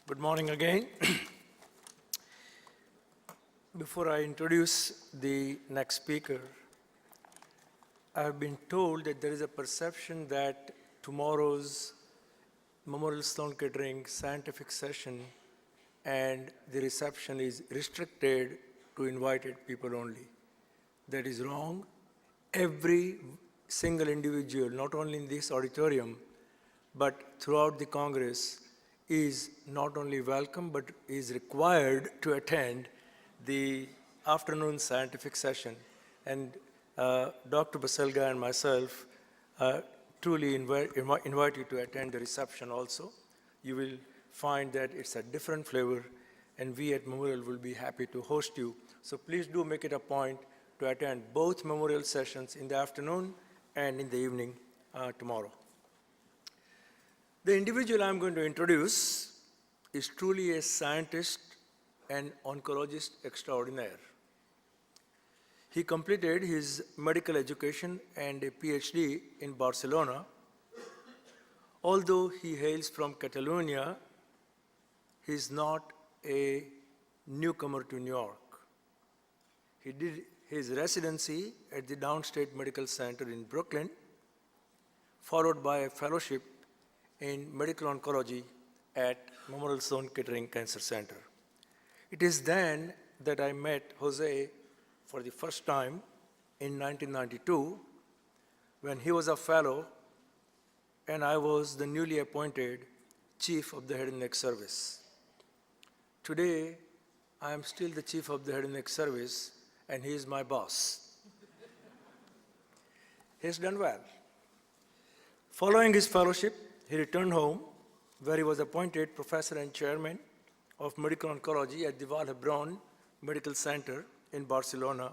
Good morning again. Before I introduce the next speaker, I have been told that there is a perception that tomorrow's Memorial Sloan Kettering scientific session and the reception is restricted to invited people only. That is wrong. Every single individual, not only in this auditorium, but throughout the Congress, is not only welcome, but is required to attend the afternoon scientific session. And Dr. Baselga and myself truly invite you to attend the reception also. You will find that it's a different flavor, and we at Memorial will be happy to host you. So please do make it a point to attend both Memorial sessions in the afternoon and in the evening tomorrow. The individual I'm going to introduce is truly a scientist and oncologist extraordinaire. He completed his medical education and a PhD in Barcelona. Although he hails from Catalonia, he is not a newcomer to New York. He did his residency at the Downstate Medical Center in Brooklyn, followed by a fellowship in medical oncology at Memorial Sloan Kettering Cancer Center. It is then that I met Jose for the first time in 1992 when he was a fellow and I was the newly appointed chief of the head and neck service. Today, I am still the chief of the head and neck service and he is my boss. He has done well. Following his fellowship, he returned home where he was appointed professor and chairman of medical oncology at the Vall d'Hebron Medical Center in Barcelona,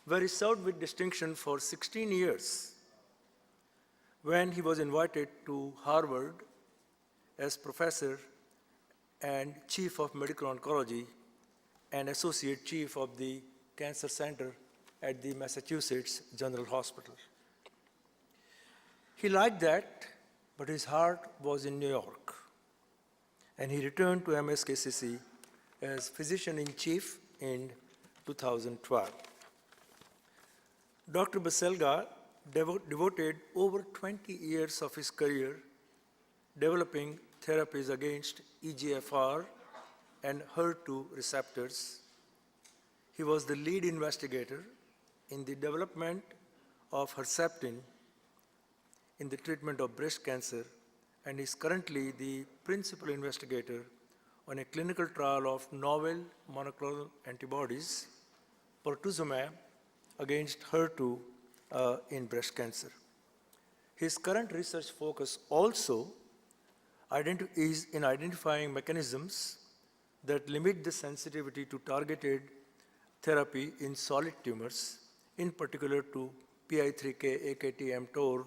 where he served with distinction for 16 years. When he was invited to Harvard as professor and chief of medical oncology and associate chief of the cancer center at the Massachusetts General Hospital. He liked that, but his heart was in New York. And he returned to MSKCC as physician-in-chief in 2012. Dr. Baselga devoted over 20 years of his career developing therapies against EGFR and HER2 receptors. He was the lead investigator in the development of Herceptin in the treatment of breast cancer and is currently the principal investigator on a clinical trial of novel monoclonal antibodies, pertuzumab, against HER2 in breast cancer. His current research focus also is in identifying mechanisms that limit the sensitivity to targeted therapy in solid tumors, in particular to PI3K, AKT, MTOR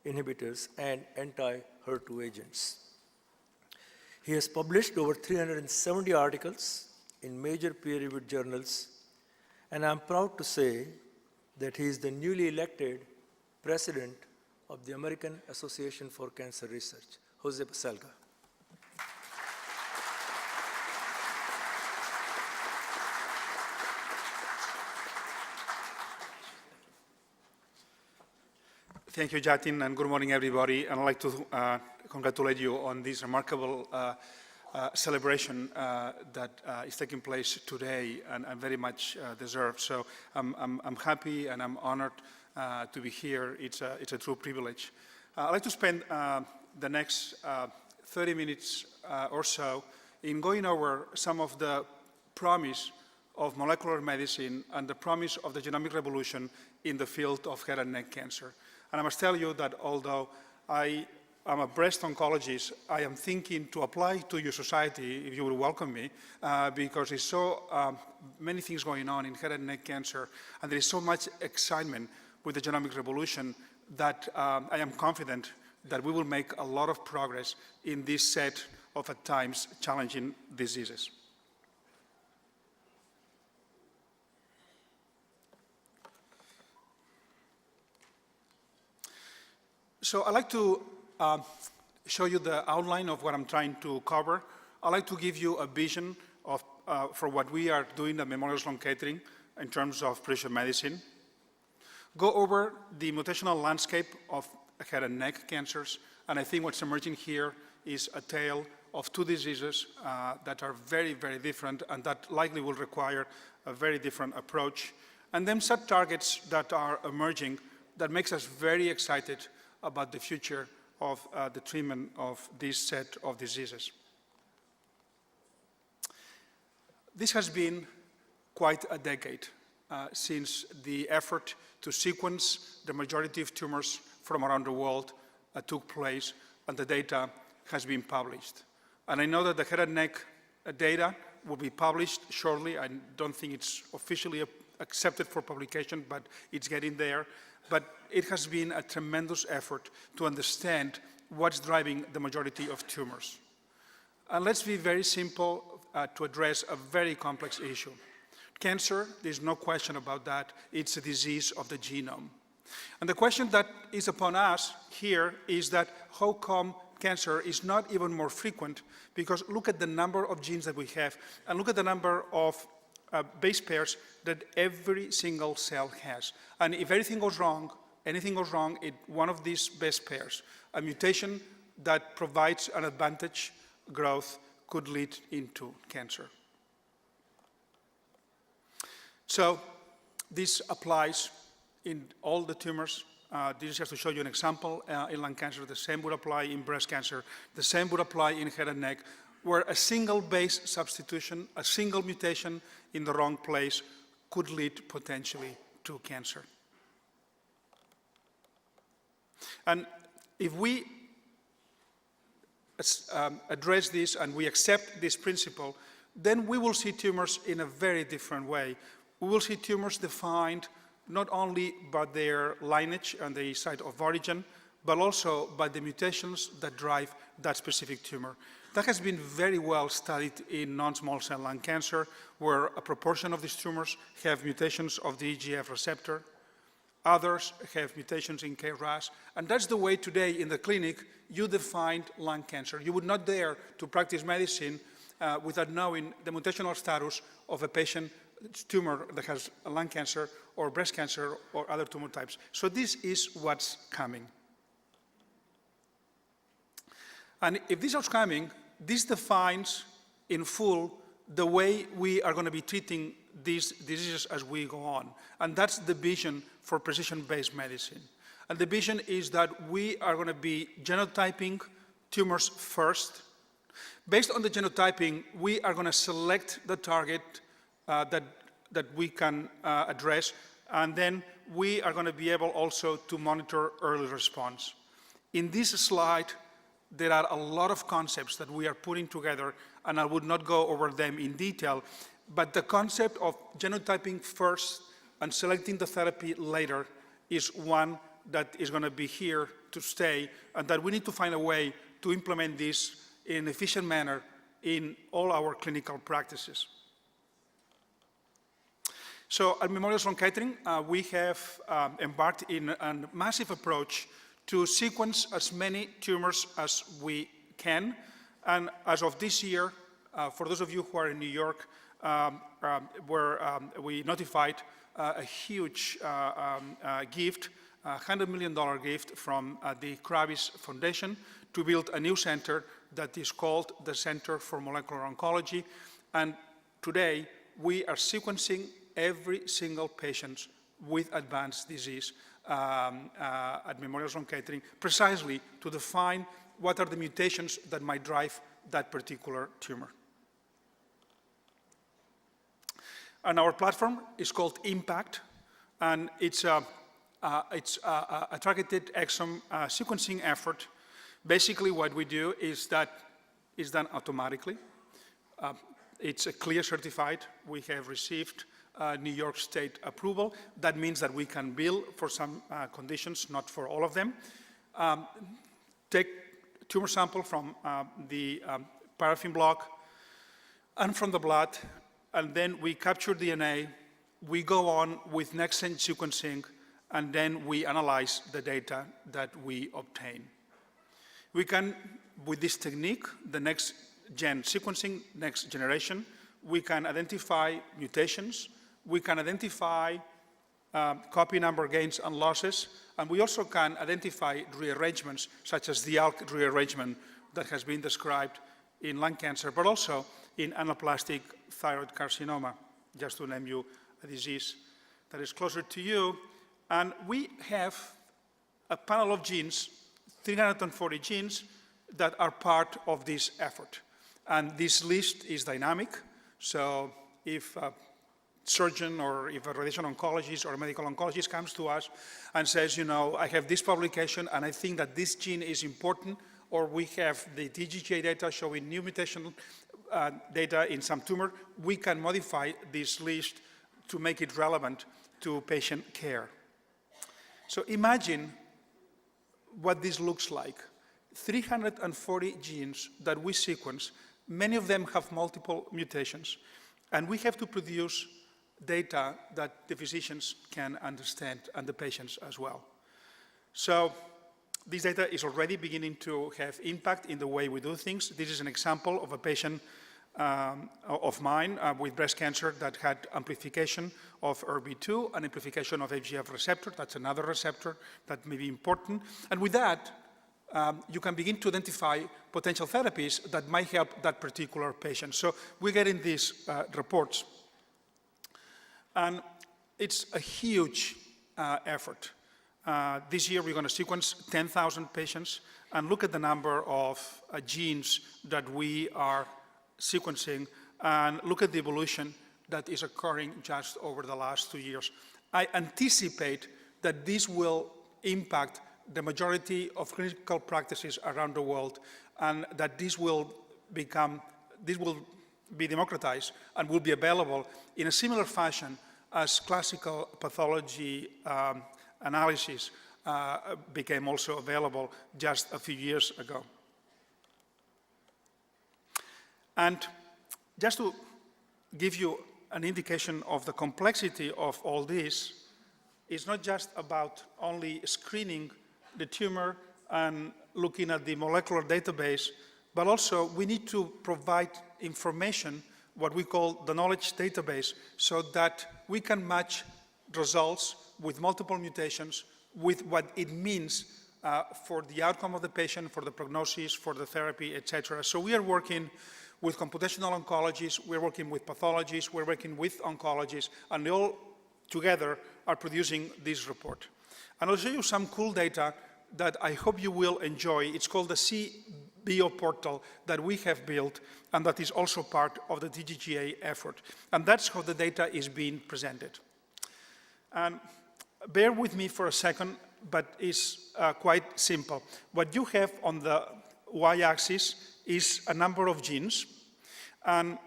inhibitors, and anti-HER2 agents. He has published over 370 articles in major peer-reviewed journals, and I'm proud to say that he is the newly elected president of the American Association for Cancer Research, Jose Baselga. Thank you, Jatin, and good morning, everybody. And I'd like to congratulate you on this remarkable celebration that is taking place today and very much deserved. So I'm happy and I'm honored to be here. It's a true privilege. I'd like to spend the next 30 minutes or so in going over some of the promise of molecular medicine and the promise of the genomic revolution in the field of head and neck cancer. And I must tell you that although I am a breast oncologist, I am thinking to apply to your society, if you will welcome me, because there's so many things going on in head and neck cancer, and there is so much excitement with the genomic revolution that I am confident that we will make a lot of progress in this set of, at times, challenging diseases. So I'd like to show you the outline of what I'm trying to cover I'd like to give you a vision of, for what we are doing at Memorial Sloan Kettering in terms of precision medicine. Go over the mutational landscape of head and neck cancers, and I think what's emerging here is a tale of two diseases that are very, very different and that likely will require a very different approach. And then set targets that are emerging that makes us very excited about the future of the treatment of this set of diseases. This has been quite a decade since the effort to sequence the majority of tumors from around the world took place and the data has been published. And I know that the head and neck data will be published shortly. I don't think it's officially accepted for publication, but it's getting there. But it has been a tremendous effort to understand what's driving the majority of tumors. And let's be very simple to address a very complex issue. Cancer, there's no question about that, it's a disease of the genome. And the question that is upon us here is that how come cancer is not even more frequent? Because look at the number of genes that we have, and look at the number of base pairs that every single cell has. And if anything goes wrong in one of these base pairs, a mutation that provides an advantage growth could lead into cancer. So this applies in all the tumors. This is just to show you an example in lung cancer. The same would apply in breast cancer. The same would apply in head and neck, where a single base substitution, a single mutation in the wrong place could lead potentially to cancer. And if we address this and we accept this principle, then we will see tumors in a very different way. We will see tumors defined not only by their lineage and the site of origin, but also by the mutations that drive that specific tumor. That has been very well studied in non-small cell lung cancer, where a proportion of these tumors have mutations of the EGF receptor. Others have mutations in KRAS, and that's the way today in the clinic you define lung cancer. You would not dare to practice medicine without knowing the mutational status of a patient's tumor that has lung cancer or breast cancer or other tumor types. So this is what's coming. And if this is coming, this defines in full the way we are going to be treating these diseases as we go on. And that's the vision for precision-based medicine. And the vision is that we are going to be genotyping tumors first. Based on the genotyping, we are going to select the target that we can address, and then we are going to be able also to monitor early response. In this slide, there are a lot of concepts that we are putting together, and I would not go over them in detail, but the concept of genotyping first and selecting the therapy later is one that is going to be here to stay, and that we need to find a way to implement this in an efficient manner in all our clinical practices. So at Memorial Sloan Kettering, we have embarked in a massive approach to sequence as many tumors as we can. And as of this year, for those of you who are in New York, we notified a huge gift, a $100 million gift from the Travis Foundation to build a new center that is called the Center for Molecular Oncology. And today, we are sequencing every single patient with advanced disease at Memorial Sloan Kettering, precisely to define what are the mutations that might drive that particular tumor. And our platform is called IMPACT, and it's a targeted exome sequencing effort. Basically, what we do is that it's done automatically. It's a CLIA certified. We have received New York State approval. That means that we can bill for some conditions, not for all of them. Take tumor sample from the paraffin block and from the blood, and then we capture DNA. We go on with next-gen sequencing, and then we analyze the data that we obtain. We can, with this technique, the next gen sequencing, next generation. We can identify mutations. We can identify copy number gains and losses. And we also can identify rearrangements, such as the ALK rearrangement that has been described in lung cancer, but also in anaplastic thyroid carcinoma, just to name you a disease that is closer to you. And we have a panel of genes, 340 genes, that are part of this effort. And this list is dynamic. So if a surgeon or if a radiation oncologist or a medical oncologist comes to us and says, you know, I have this publication and I think that this gene is important, or we have the TGGA data showing new mutation data in some tumor, we can modify this list to make it relevant to patient care. So imagine what this looks like. 340 genes that we sequence, many of them have multiple mutations, and we have to produce data that the physicians can understand and the patients as well. So this data is already beginning to have impact in the way we do things. This is an example of a patient of mine with breast cancer that had amplification of ERB2 and amplification of FGF receptor. That's another receptor that may be important. And with that, you can begin to identify potential therapies that might help that particular patient. So we're getting these reports. And it's a huge effort. This year, we're going to sequence 10,000 patients and look at the number of genes that we are sequencing and look at the evolution that is occurring just over the last 2 years. I anticipate that this will impact the majority of clinical practices around the world, and that this will be democratized and will be available in a similar fashion as classical pathology analysis became also available just a few years ago. And just to give you an indication of the complexity of all this, it's not just about only screening the tumor and looking at the molecular database, but also we need to provide information, what we call the knowledge database, so that we can match results with multiple mutations with what it means for the outcome of the patient, for the prognosis, for the therapy, etc. So we are working with computational oncologists, we're working with pathologists, we're working with oncologists, and they all together are producing this report. And I'll show you some cool data that I hope you will enjoy. It's called the CBio portal that we have built, and that is also part of the TGGA effort. And that's how the data is being presented. And bear with me for a second, but it's quite simple. What you have on the y-axis is a number of genes, and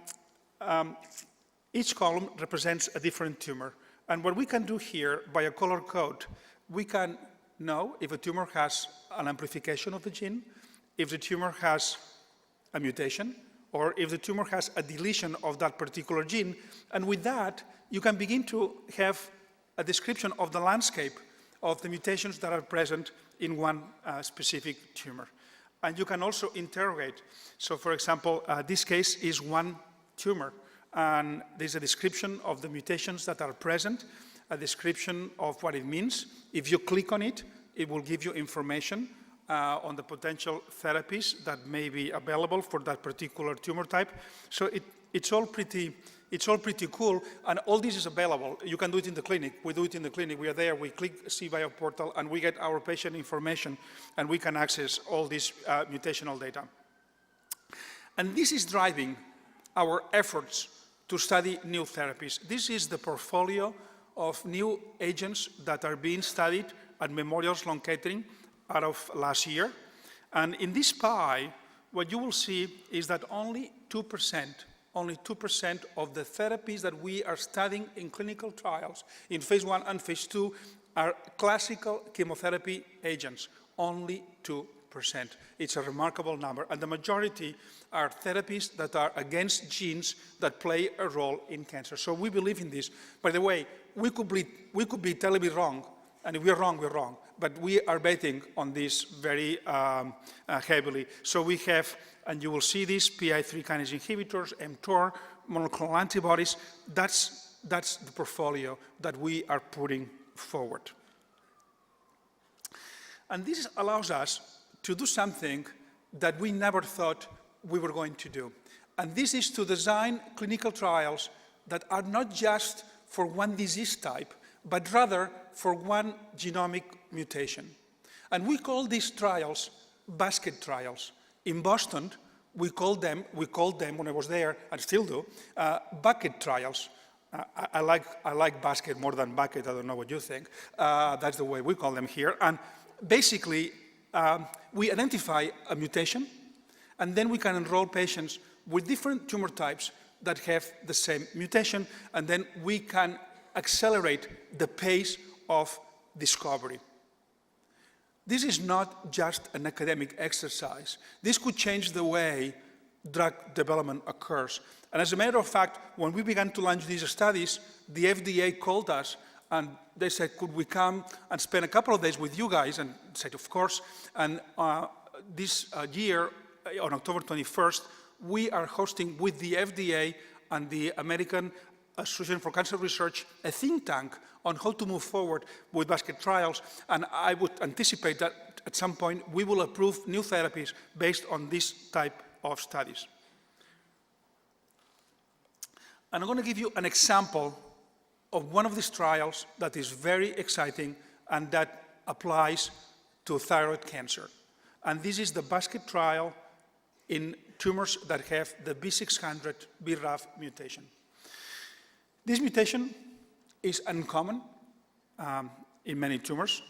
each column represents a different tumor. And what we can do here, by a color code, we can know if a tumor has an amplification of the gene, if the tumor has a mutation, or if the tumor has a deletion of that particular gene. And with that, you can begin to have a description of the landscape of the mutations that are present in one specific tumor. And you can also interrogate. So for example, this case is one tumor, and there's a description of the mutations that are present, a description of what it means. If you click on it, it will give you information on the potential therapies that may be available for that particular tumor type. So it's all pretty cool, and all this is available. You can do it in the clinic. We do it in the clinic. We are there. We click CBio portal, and we get our patient information, and we can access all this mutational data. And this is driving our efforts to study new therapies. This is the portfolio of new agents that are being studied at Memorial Sloan Kettering out of last year. And in this pie, what you will see is that only 2% of the therapies that we are studying in clinical trials in phase 1 and phase 2 are classical chemotherapy agents, only 2%. It's a remarkable number, and the majority are therapies that are against genes that play a role in cancer. So we believe in this. By the way, we could be terribly wrong, and if we're wrong, we're wrong. but we are betting on this very heavily. So we have, and you will see this, PI3 kinase inhibitors, MTOR, monoclonal antibodies. That's the portfolio that we are putting forward. And this allows us to do something that we never thought we were going to do. And this is to design clinical trials that are not just for one disease type, but rather for one genomic mutation. And we call these trials basket trials. In Boston, we called them when I was there, and still do, bucket trials. I like basket more than bucket. I don't know what you think. That's the way we call them here. And basically, we identify a mutation, and then we can enroll patients with different tumor types that have the same mutation, and then we can accelerate the pace of discovery. This is not just an academic exercise. This could change the way drug development occurs. And as a matter of fact, when we began to launch these studies, the FDA called us and they said, could we come and spend a couple of days with you guys? And I said, of course. And this year, on October 21st, we are hosting with the FDA and the American Association for Cancer Research a think tank on how to move forward with basket trials. And I would anticipate that at some point we will approve new therapies based on this type of studies. And I'm going to give you an example of one of these trials that is very exciting and that applies to thyroid cancer. And this is the basket trial in tumors that have the B600 BRAF mutation. This mutation is uncommon in many tumors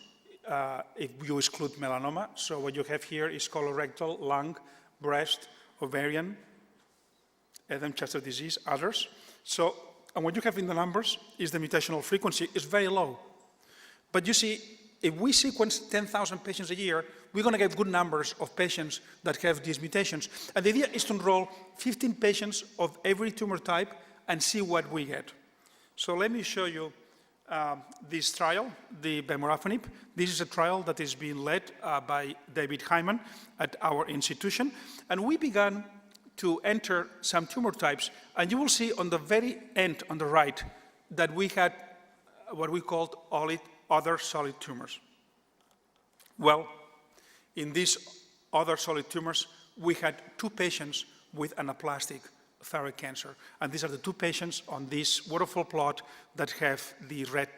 if you exclude melanoma. So what you have here is colorectal, lung, breast, ovarian, Adam-Chester disease, others. So, and what you have in the numbers is the mutational frequency is very low. But you see, if we sequence 10,000 patients a year, we're going to get good numbers of patients that have these mutations. And the idea is to enroll 15 patients of every tumor type and see what we get. So let me show you this trial, the bemorafenib. This is a trial that is being led by David Hyman at our institution. And we began to enter some tumor types. And you will see on the very end on the right that we had what we called other solid tumors. Well, in these other solid tumors, we had 2 patients with anaplastic thyroid cancer. And these are the 2 patients on this waterfall plot that have the red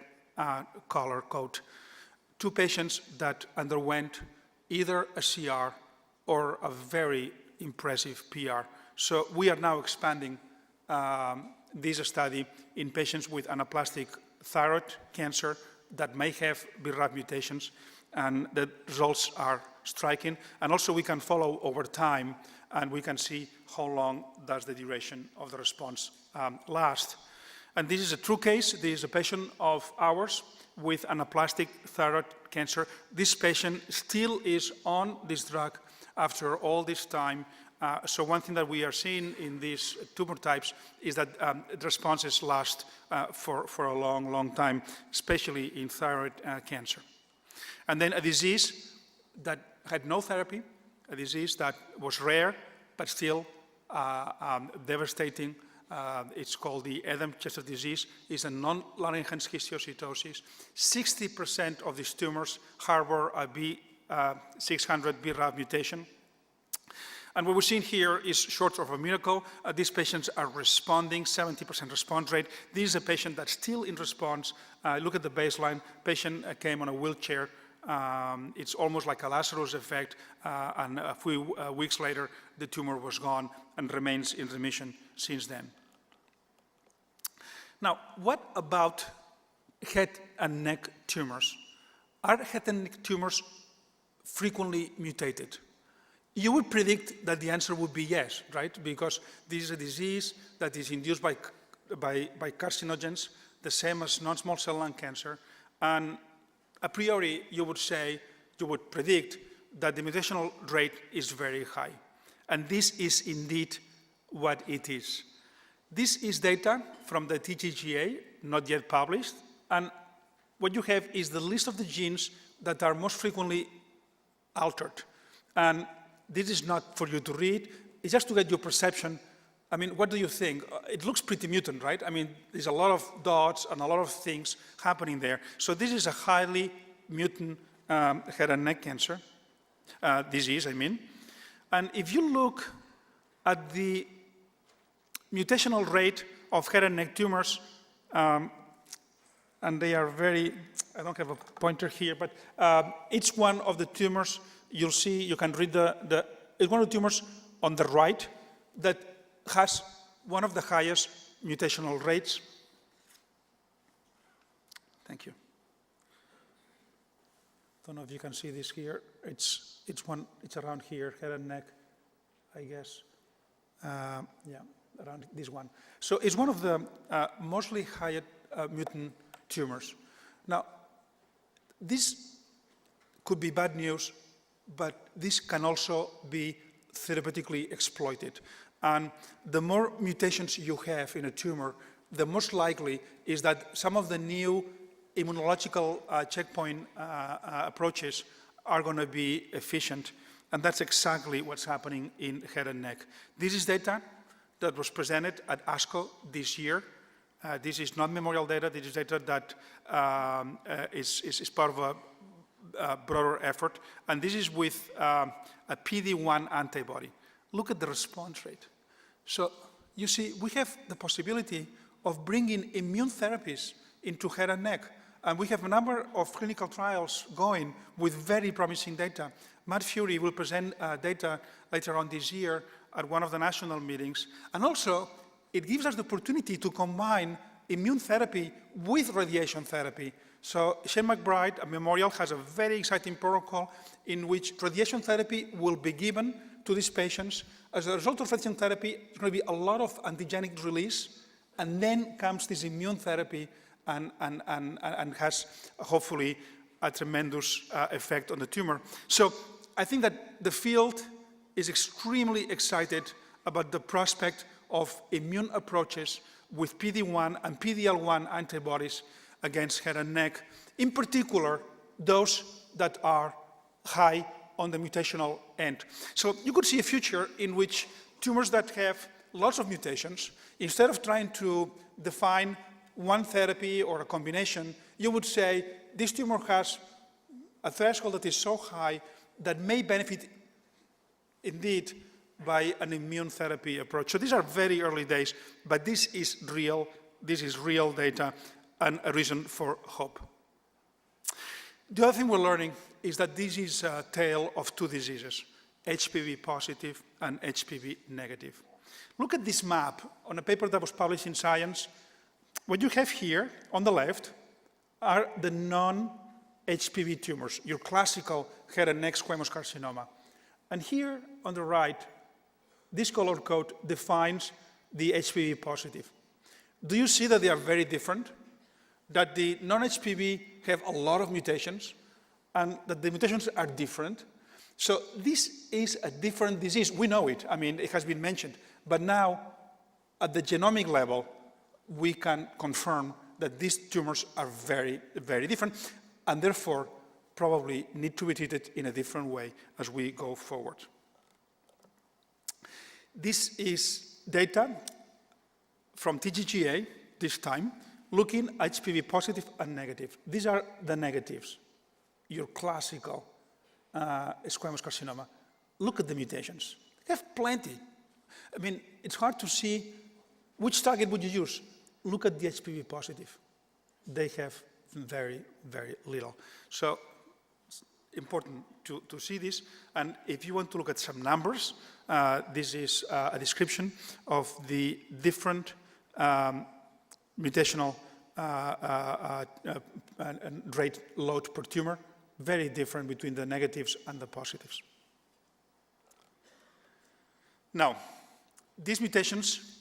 color code. 2 patients that underwent either a CR or a very impressive PR. So we are now expanding this study in patients with anaplastic thyroid cancer that may have BRAF mutations, and the results are striking. And also we can follow over time, and we can see how long does the duration of the response last. And this is a true case. This is a patient of ours with anaplastic thyroid cancer. This patient still is on this drug after all this time. So one thing that we are seeing in these tumor types is that the responses last for a long, long time, especially in thyroid cancer. And then a disease that had no therapy, a disease that was rare, but still devastating. It's called the Adam-Chester disease. It's a non-Langerhans histiocytosis. 60% of these tumors harbor a B600 BRAF mutation. And what we're seeing here is short of a miracle. These patients are responding, 70% response rate. This is a patient that's still in response. Look at the baseline. Patient came on a wheelchair. It's almost like a Lazarus effect. And a few weeks later, the tumor was gone and remains in remission since then. Now, what about head and neck tumors? Are head and neck tumors frequently mutated? You would predict that the answer would be yes, right? Because this is a disease that is induced by carcinogens, the same as non-small cell lung cancer. And a priori, you would predict that the mutational rate is very high. And this is indeed what it is. This is data from the TGGA, not yet published. And what you have is the list of the genes that are most frequently altered. And this is not for you to read, it's just to get your perception. I mean, what do you think? It looks pretty mutant, right? I mean, there's a lot of dots and a lot of things happening there. So this is a highly mutant head and neck cancer disease, I mean. And if you look at the mutational rate of head and neck tumors, and they are very, I don't have a pointer here, but each one of the tumors, you'll see, you can read it's one of the tumors on the right that has one of the highest mutational rates. Thank you. Don't know if you can see this here. It's around here, head and neck, I guess. Yeah, around this one. So it's one of the mostly high mutant tumors. Now, this could be bad news, but this can also be therapeutically exploited. And the more mutations you have in a tumor, the most likely is that some of the new immunological checkpoint approaches are going to be efficient. And that's exactly what's happening in head and neck. This is data that was presented at ASCO this year. This is not memorial data. This is data that is part of a broader effort. And this is with a PD-1 antibody. Look at the response rate. So you see, we have the possibility of bringing immune therapies into head and neck. And we have a number of clinical trials going with very promising data. Matt Fury will present data later on this year at one of the national meetings. And also, it gives us the opportunity to combine immune therapy with radiation therapy. So Shane McBride at Memorial has a very exciting protocol in which radiation therapy will be given to these patients. As a result of radiation therapy, there's going to be a lot of antigenic release, and then comes this immune therapy and has hopefully a tremendous effect on the tumor. So I think that the field is extremely excited about the prospect of immune approaches with PD-1 and PD-L1 antibodies against head and neck, in particular, those that are high on the mutational end. So you could see a future in which tumors that have lots of mutations, instead of trying to define one therapy or a combination, you would say this tumor has a threshold that is so high that may benefit indeed by an immune therapy approach. So these are very early days, but this is real data and a reason for hope. The other thing we're learning is that this is a tale of two diseases, HPV positive and HPV negative. Look at this map on a paper that was published in Science. What you have here on the left are the non-HPV tumors, your classical head and neck squamous carcinoma. And here on the right, this color code defines the HPV positive. Do you see that they are very different? That the non-HPV have a lot of mutations, and that the mutations are different. So this is a different disease. We know it. I mean, it has been mentioned. But now, at the genomic level, we can confirm that these tumors are very, very different, and therefore probably need to be treated in a different way as we go forward. This is data from TGGA this time, looking at HPV positive and negative. These are the negatives, your classical squamous carcinoma. Look at the mutations. They have plenty. I mean, it's hard to see which target would you use. Look at the HPV positive. They have very, very little. So it's important to see this. And if you want to look at some numbers, this is a description of the different mutational rate load per tumor, very different between the negatives and the positives. Now, these mutations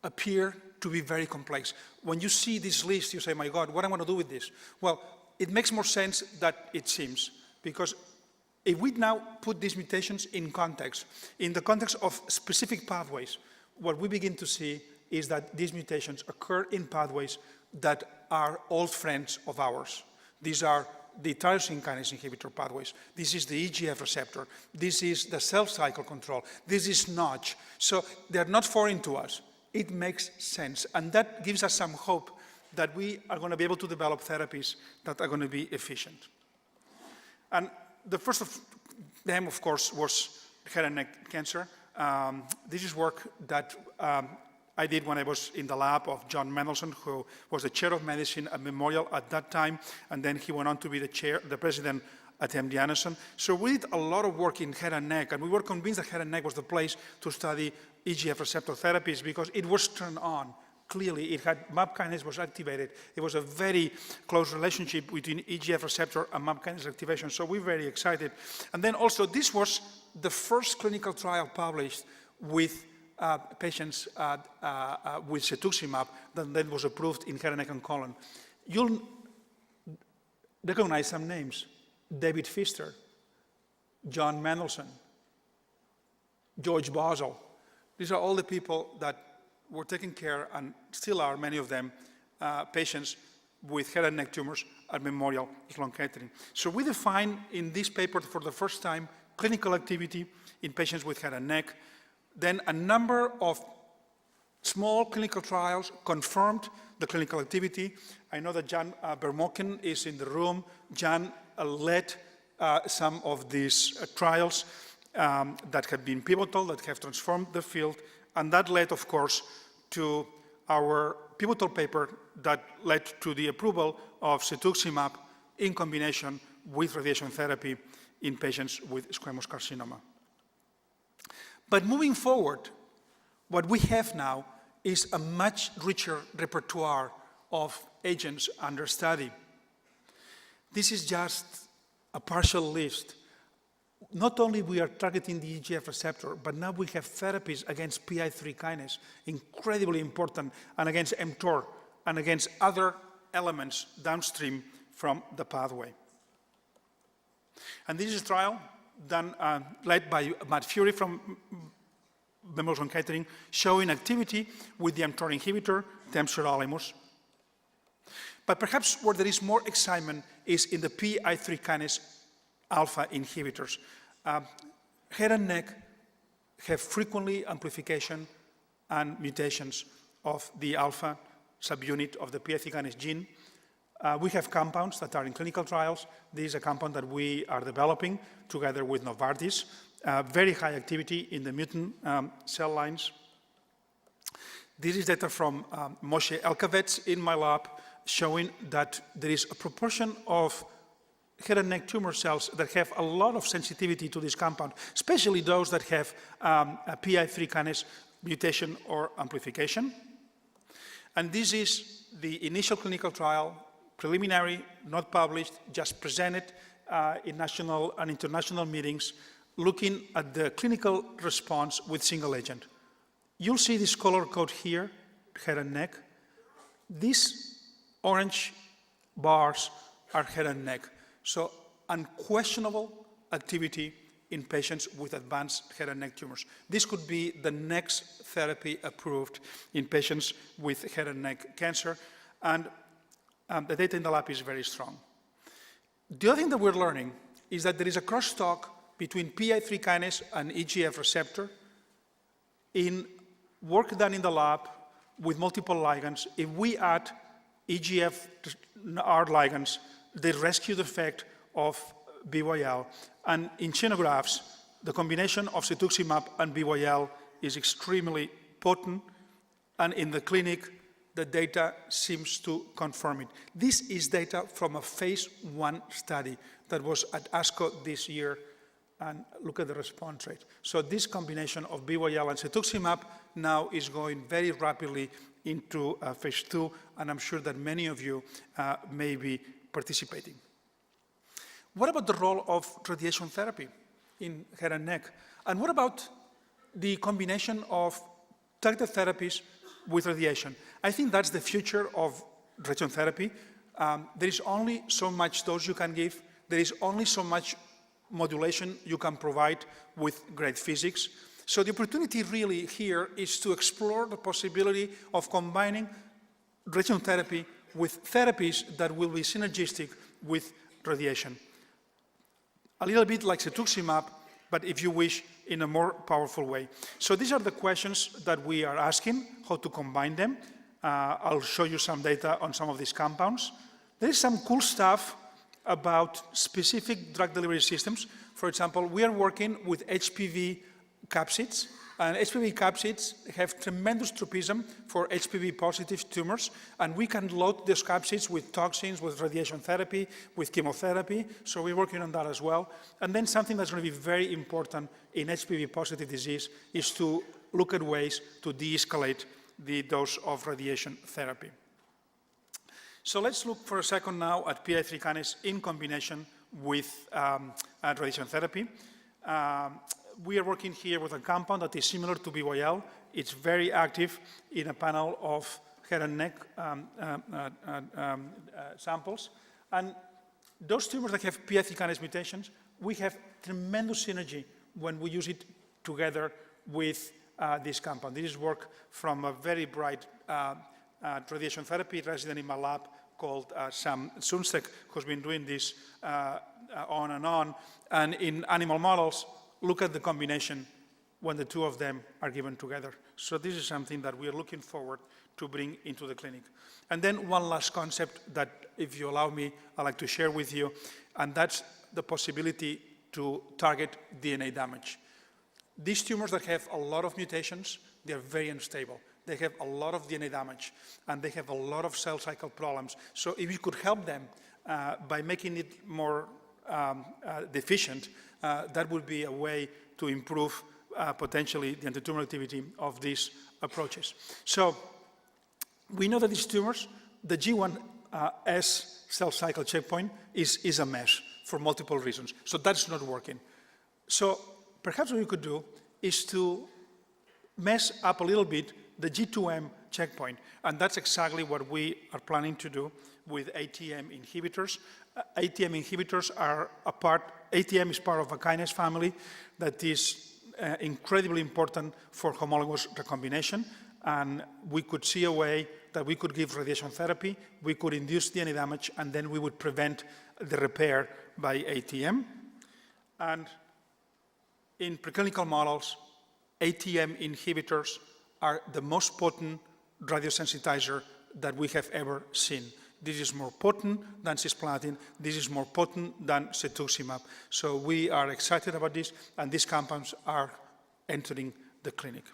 appear to be very complex. When you see this list, you say, my God, what am I going to do with this? Well, it makes more sense than it seems, because if we now put these mutations in context, in the context of specific pathways, what we begin to see is that these mutations occur in pathways that are old friends of ours. These are the tyrosine kinase inhibitor pathways. This is the EGF receptor. This is the cell cycle control. This is Notch. So they're not foreign to us. It makes sense. And that gives us some hope that we are going to be able to develop therapies that are going to be efficient. And the first of them, of course, was head and neck cancer. This is work that I did when I was in the lab of John Mendelsohn, who was the chair of medicine at Memorial at that time, and then he went on to be the president at MD Anderson. So we did a lot of work in head and neck, and we were convinced that head and neck was the place to study EGF receptor therapies because it was turned on. Clearly, it had MAP kinase was activated. It was a very close relationship between EGF receptor and MAP kinase activation, so we're very excited. And then also, this was the first clinical trial published with patients with cetuximab that then was approved in head and neck and colon. You'll recognize some names: David Pfister, John Mendelsohn, George Basel. These are all the people that were taking care, and still are, many of them, patients with head and neck tumors at Memorial Sloan Kettering. So we define in this paper for the first time clinical activity in patients with head and neck. Then a number of small clinical trials confirmed the clinical activity. I know that Jan Bermoken is in the room. Jan led some of these trials that have been pivotal, that have transformed the field, and that led, of course, to our pivotal paper that led to the approval of cetuximab in combination with radiation therapy in patients with squamous carcinoma. But moving forward, what we have now is a much richer repertoire of agents under study. This is just a partial list. Not only we are targeting the EGF receptor, but now we have therapies against PI3 kinase, incredibly important, and against MTOR, and against other elements downstream from the pathway. And this is a trial done, led by Matt Fury from Memorial Sloan Kettering, showing activity with the MTOR inhibitor, temsirolimus. But perhaps where there is more excitement is in the PI3 kinase alpha inhibitors. Head and neck have frequently amplification and mutations of the alpha subunit of the PI3 kinase gene. We have compounds that are in clinical trials. This is a compound that we are developing together with Novartis. Very high activity in the mutant cell lines. This is data from Moshe Elkavets in my lab showing that there is a proportion of head and neck tumor cells that have a lot of sensitivity to this compound, especially those that have a PI3 kinase mutation or amplification. And this is the initial clinical trial, preliminary, not published, just presented in national and international meetings, looking at the clinical response with single agent. You'll see this color code here, head and neck. These orange bars are head and neck. So unquestionable activity in patients with advanced head and neck tumors. This could be the next therapy approved in patients with head and neck cancer, and the data in the lab is very strong. The other thing that we're learning is that there is a crosstalk between PI3 kinase and EGF receptor in work done in the lab with multiple ligands. If we add EGFR ligands, they rescue the effect of BYL. And in xenografts, the combination of cetuximab and BYL is extremely potent. And in the clinic, the data seems to confirm it. This is data from a phase 1 study that was at ASCO this year. And look at the response rate. So this combination of BYL and cetuximab now is going very rapidly into phase 2, and I'm sure that many of you may be participating. What about the role of radiation therapy in head and neck? And what about the combination of targeted therapies with radiation? I think that's the future of radiation therapy. There is only so much dose you can give. There is only so much modulation you can provide with great physics. So the opportunity really here is to explore the possibility of combining radiation therapy with therapies that will be synergistic with radiation. A little bit like cetuximab, but if you wish, in a more powerful way. So these are the questions that we are asking, how to combine them. I'll show you some data on some of these compounds. There is some cool stuff about specific drug delivery systems. For example, we are working with HPV capsids, and HPV capsids have tremendous tropism for HPV-positive tumors, and we can load those capsids with toxins, with radiation therapy, with chemotherapy, so we're working on that as well. And then something that's going to be very important in HPV-positive disease is to look at ways to de-escalate the dose of radiation therapy. So let's look for a second now at PI3 kinase in combination with radiation therapy. We are working here with a compound that is similar to BYL. It's very active in a panel of head and neck samples. And those tumors that have PI3 kinase mutations, we have tremendous synergy when we use it together with this compound. This is work from a very bright radiation therapy resident in my lab called Sam Sunstek, who's been doing this on and on. And in animal models, look at the combination when the two of them are given together. So this is something that we are looking forward to bring into the clinic. And then one last concept that, if you allow me, I'd like to share with you, and that's the possibility to target DNA damage. These tumors that have a lot of mutations, they're very unstable. They have a lot of DNA damage, and they have a lot of cell cycle problems. So if you could help them by making it more deficient, that would be a way to improve potentially the anti-tumor activity of these approaches. So we know that these tumors, the G1S cell cycle checkpoint is a mess for multiple reasons. So that's not working. So perhaps what we could do is to mess up a little bit the G2M checkpoint, and that's exactly what we are planning to do with ATM inhibitors. ATM inhibitors are ATM is part of a kinase family that is incredibly important for homologous recombination, and we could see a way that we could give radiation therapy, we could induce DNA damage, and then we would prevent the repair by ATM. And in preclinical models, ATM inhibitors are the most potent radiosensitizer that we have ever seen. This is more potent than cisplatin. This is more potent than cetuximab. So we are excited about this, and these compounds are entering the clinic.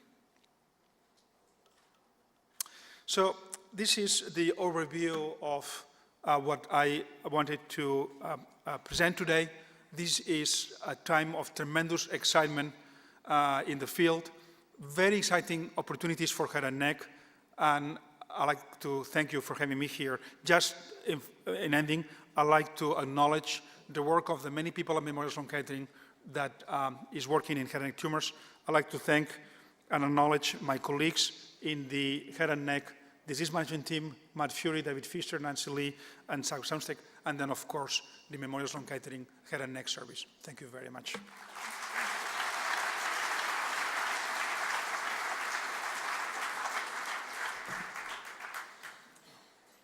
So this is the overview of what I wanted to present today. This is a time of tremendous excitement in the field, very exciting opportunities for head and neck, and I'd like to thank you for having me here. Just in ending, I'd like to acknowledge the work of the many people at Memorial Sloan Kettering that is working in head and neck tumors. I'd like to thank and acknowledge my colleagues in the head and neck disease management team, Matt Fury, David Fisher, Nancy Lee, and Sam Sunstek, and then, of course, the Memorial Sloan Kettering Head and Neck Service. Thank you very much.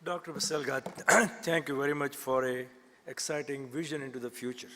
Dr. Baselga, thank you very much for an exciting vision into the future.